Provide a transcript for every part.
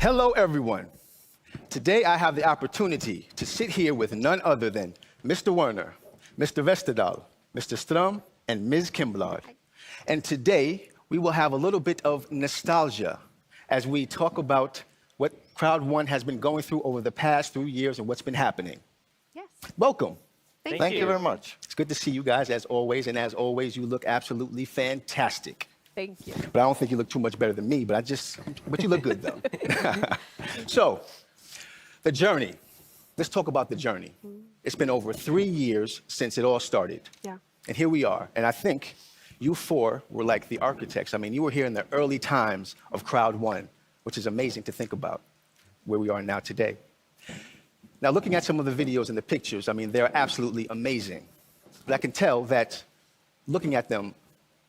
Hello, everyone. Today, I have the opportunity to sit here with none other than Mr. Werner, Mr. Vesterdahl, Mr. Strum, and Ms. Kimblad. And today, we will have a little bit of nostalgia as we talk about what Crowd One has been going through over the past 3 years and what's been happening. Yes. Welcome. Thank you very much. It's good to see you guys, as always, and as always, you look absolutely fantastic. Thank you. But I don't think you look too much better than me, but you look good, though. So, the journey. Let's talk about the journey. It's been over 3 years since it all started. Yeah. And here we are. And I think you four were like the architects. I mean, you were here in the early times of Crowd One, which is amazing to think about where we are now today. Now, looking at some of the videos and the pictures, I mean, they're absolutely amazing. But I can tell that looking at them,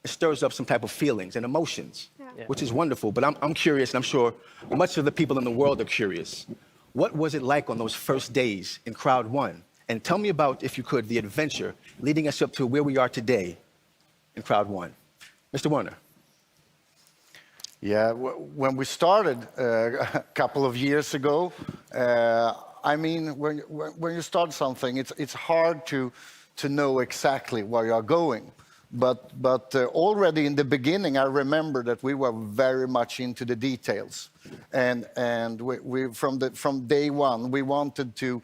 it stirs up some type of feelings and emotions, which is wonderful. But I'm curious, and I'm sure much of the people in the world are curious. What was it like on those first days in Crowd One? And tell me about, if you could, the adventure leading us up to where we are today in Crowd One. Mr. Werner. Yeah, when we started a couple of years ago, I mean, when you start something, it's hard to know exactly where you are going. But already in the beginning, I remember that we were very much into the details, and we from day one we wanted to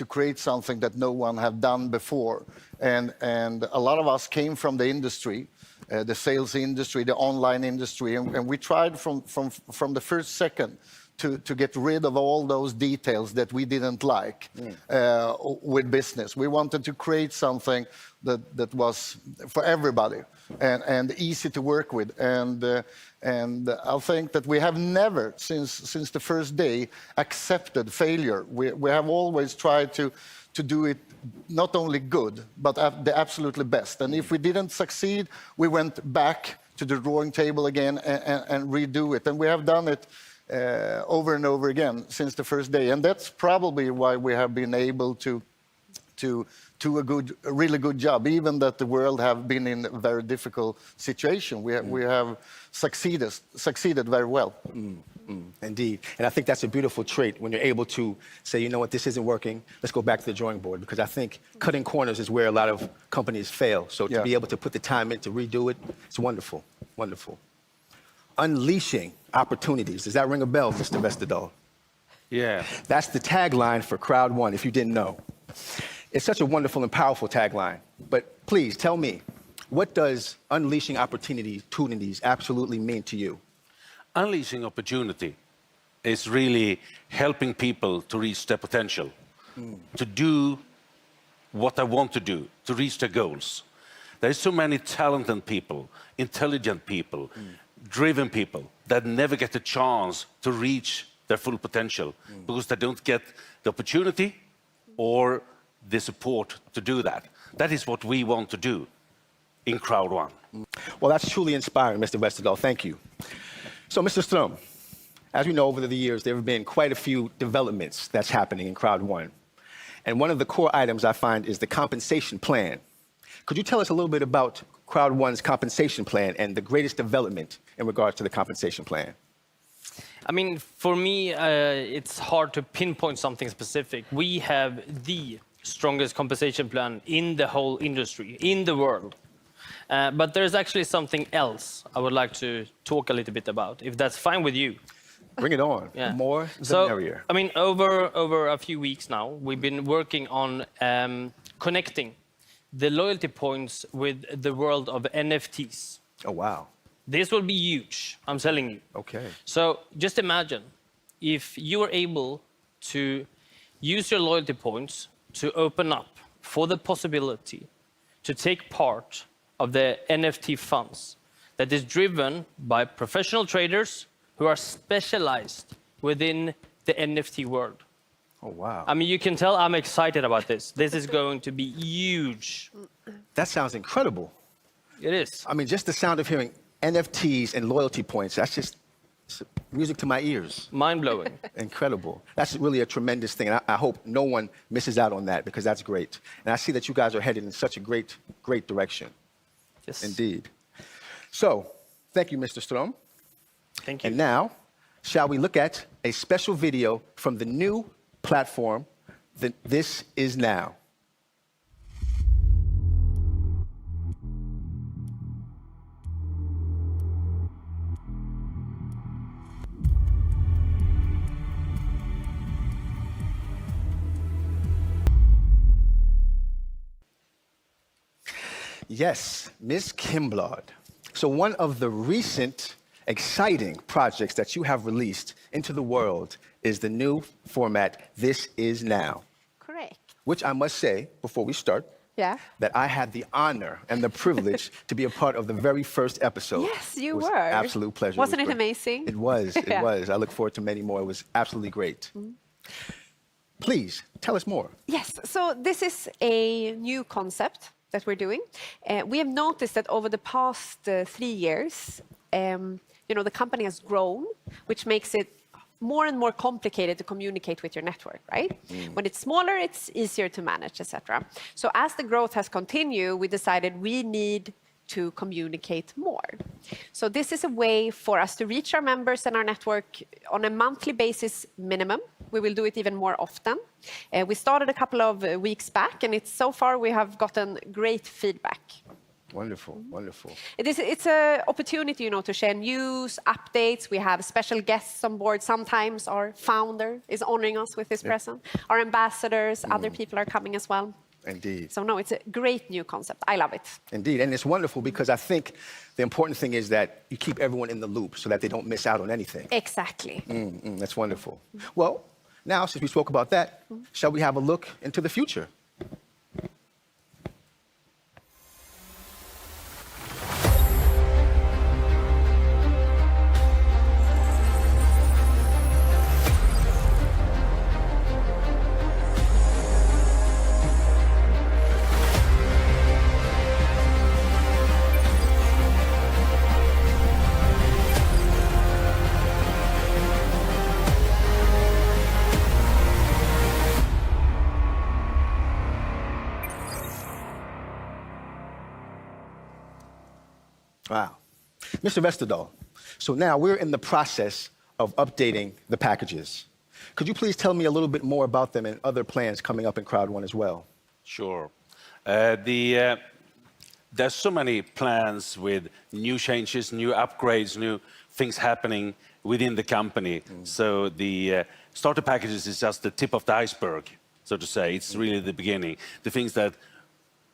create something that no one had done before, and a lot of us came from the industry, the sales industry, the online industry, and we tried from the first second to get rid of all those details that we didn't like with business. We wanted to create something that was for everybody and easy to work with. And I think that we have never, since the first day, accepted failure. We have always tried to do it not only good, but the absolutely best. And if we didn't succeed, we went back to the drawing table again and redo it. And we have done it over and over again since the first day, and that's probably why we have been able to do a really good job, even that the world have been in a very difficult situation. We have succeeded very well. Indeed, and I think that's a beautiful trait when you're able to say, you know what, this isn't working. Let's go back to the drawing board, because I think cutting corners is where a lot of companies fail. So to be able to put the time in to redo it, it's wonderful, wonderful. Unleashing opportunities. Does that ring a bell, Mr. Vesterdahl? Yeah. That's the tagline for Crowd One, if you didn't know. It's such a wonderful and powerful tagline. But please tell me, what does unleashing opportunities absolutely mean to you? Unleashing opportunity is really helping people to reach their potential, to do what they want to do, to reach their goals. There's so many talented people, intelligent people, driven people that never get the chance to reach their full potential because they don't get the opportunity or the support to do that. That is what we want to do in Crowd One. Well, that's truly inspiring, Mr. Vesterdahl. Thank you. So, Mr. Strum, as we know, over the years, there have been quite a few developments that's happening in Crowd One. And one of the core items I find is the compensation plan. Could you tell us a little bit about Crowd One's compensation plan and the greatest development in regards to the compensation plan? I mean, for me, it's hard to pinpoint something specific. We have the strongest compensation plan in the whole industry, in the world. But there's actually something else I would like to talk a little bit about, if that's fine with you. Bring it on. Yeah. More the merrier. I mean, over a few weeks now, we've been working on connecting the loyalty points with the world of NFTs. Oh, wow. This will be huge, I'm telling you. Okay. So just imagine if you were able to use your loyalty points to open up for the possibility to take part of the NFT funds that is driven by professional traders who are specialized within the NFT world. Oh, wow. I mean, you can tell I'm excited about this. This is going to be huge. That sounds incredible. It is. I mean, just the sound of hearing NFTs and loyalty points, that's just music to my ears. Mind-blowing. Incredible. That's really a tremendous thing. And I hope no one misses out on that, because that's great. And I see that you guys are headed in such a great, great direction. Yes. Indeed. So, thank you, Mr. Strom. Thank you. And now, shall we look at a special video from the new platform, This Is Now. Yes, Ms. Kimblad. So one of the recent exciting projects that you have released into the world is the new format, This Is Now, Correct. which I must say, before we start, Yeah. that I had the honor and the privilege to be a part of the very first episode. Yes, you It was were. an absolute pleasure. Wasn't was it great. amazing? It was, it Yeah. was. I look forward to many more. It was absolutely great. Please, tell us more. Yes, so this is a new concept that we're doing. We have noticed that over the past 3 years, the company has grown, which makes it more and more complicated to communicate with your network, right? When it's smaller, it's easier to manage, etc. So as the growth has continued, we decided we need to communicate more. So this is a way for us to reach our members and our network on a monthly basis minimum. We will do it even more often. We started a couple of weeks back, and so far we have gotten great feedback. Wonderful, wonderful. It's an opportunity, to share news, updates. We have special guests on board. Sometimes our founder is honoring us with his presence. Our ambassadors, other people are coming as well. Indeed. So no, it's a great new concept. I love it. Indeed, and it's wonderful because I think the important thing is that you keep everyone in the loop so that they don't miss out on anything. Exactly. That's wonderful. Well, now, since we spoke about that, shall we have a look into the future? Wow. Mr. Vesterdahl, so now we're in the process of updating the packages. Could you please tell me a little bit more about them and other plans coming up in Crowd One as well? Sure. There's so many plans with new changes, new upgrades, new things happening within the company. So the starter packages is just the tip of the iceberg, so to say. It's really the beginning. The things that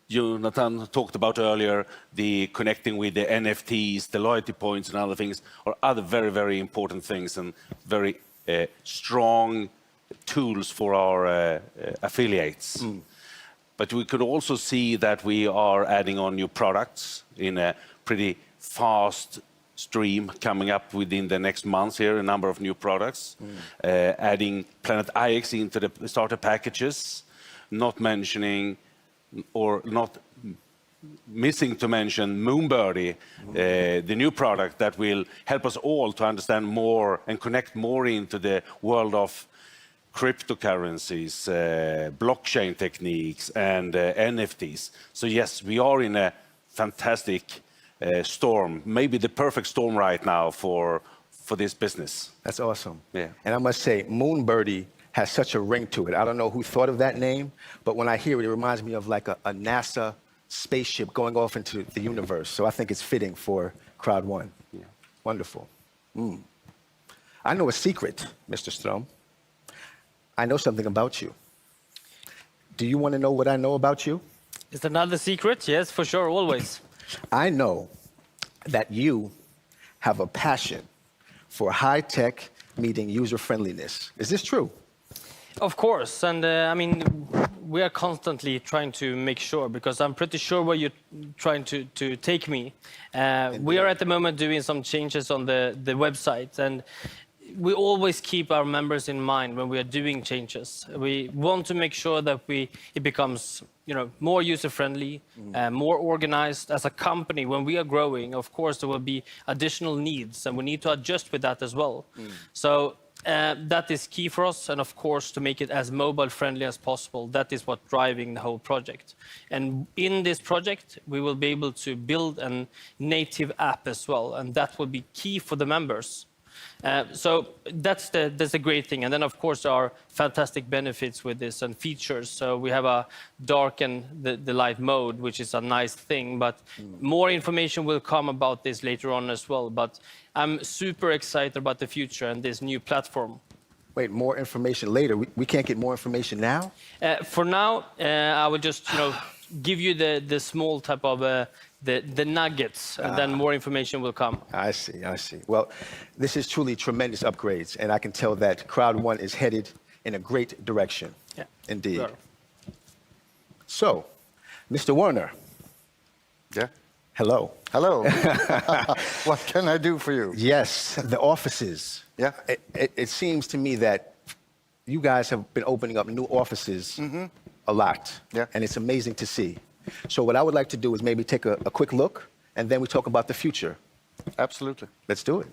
Jonathan talked about earlier, the connecting with the NFTs, the loyalty points and other things, are other very, very important things and very strong tools for our affiliates. But we could also see that we are adding on new products in a pretty fast stream coming up within the next months here, a number of new products. Adding Planet IX into the starter packages, not mentioning or not missing to mention Moonbirdie, the new product that will help us all to understand more and connect more into the world of cryptocurrencies, blockchain techniques, and NFTs. So yes, we are in a fantastic storm, maybe the perfect storm right now for this business. That's awesome. Yeah. And I must say, Moonbirdie has such a ring to it. I don't know who thought of that name, but when I hear it, it reminds me of like a NASA spaceship going off into the universe. So I think it's fitting for Crowd One. Yeah. Wonderful. I know a secret, Mr. Strom. I know something about you. Do you want to know what I know about you? Is that another secret? Yes, for sure, always. I know that you have a passion for high-tech meeting user-friendliness. Is this true? Of course, and I mean, we are constantly trying to make sure, because I'm pretty sure where you're trying to take me. We are at the moment doing some changes on the website, and we always keep our members in mind when we are doing changes. We want to make sure that it becomes, more user-friendly, more organized. As a company, when we are growing, of course, there will be additional needs, and we need to adjust with that as well. So that is key for us, and of course, to make it as mobile-friendly as possible. That is what's driving the whole project. And in this project, we will be able to build a native app as well, and that will be key for the members. So that's the great thing. And then, of course, there are fantastic benefits with this and features. So we have a dark and the light mode, which is a nice thing. But more information will come about this later on as well. But I'm super excited about the future and this new platform. Wait, more information later. We can't get more information now? For now, I would just give you the small type of the nuggets, and then more information will come. I see, I see. Well, this is truly tremendous upgrades, and I can tell that Crowd One is headed in a great direction. Yeah. Indeed. Sure. So, Mr. Werner, Yeah. hello. Hello. What can I do for you? Yes, the offices. Yeah. It seems to me that you guys have been opening up new offices a lot. Yeah. And it's amazing to see. So what I would like to do is maybe take a quick look, and then we talk about the future. Absolutely. Let's do it.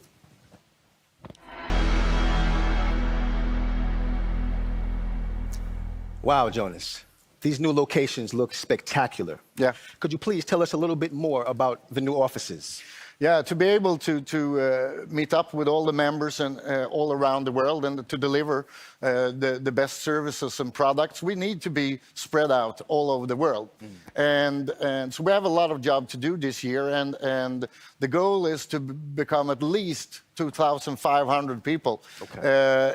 Wow, Jonas. These new locations look spectacular. Yeah. Could you please tell us a little bit more about the new offices? Yeah, to be able to meet up with all the members and all around the world and to deliver the best services and products, we need to be spread out all over the world. And so we have a lot of job to do this year, and the goal is to become at least 2,500 people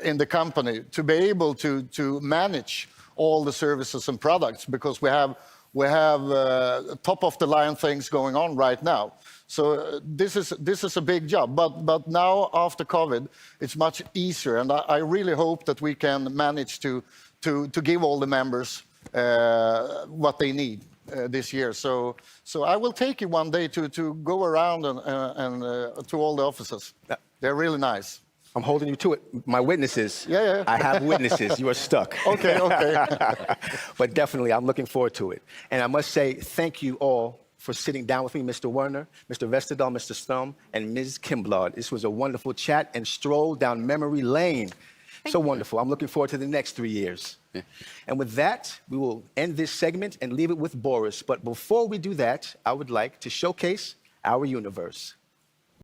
in the company to be able to manage all the services and products, because we have top of the line things going on right now. So this is a big job, but now after COVID, it's much easier, and I really hope that we can manage to give all the members what they need this year. So I will take you one day to go around and to all the offices. They're really nice. I'm holding you to it. My witnesses. Yeah. I have witnesses. You are stuck. Okay. But definitely, I'm looking forward to it. And I must say, thank you all for sitting down with me, Mr. Werner, Mr. Vesterdahl, Mr. Sturm, and Ms. Kimblad. This was a wonderful chat and stroll down memory lane. So wonderful. I'm looking forward to the next 3 years. Yeah. And with that, we will end this segment and leave it with Boris. But before we do that, I would like to showcase our universe.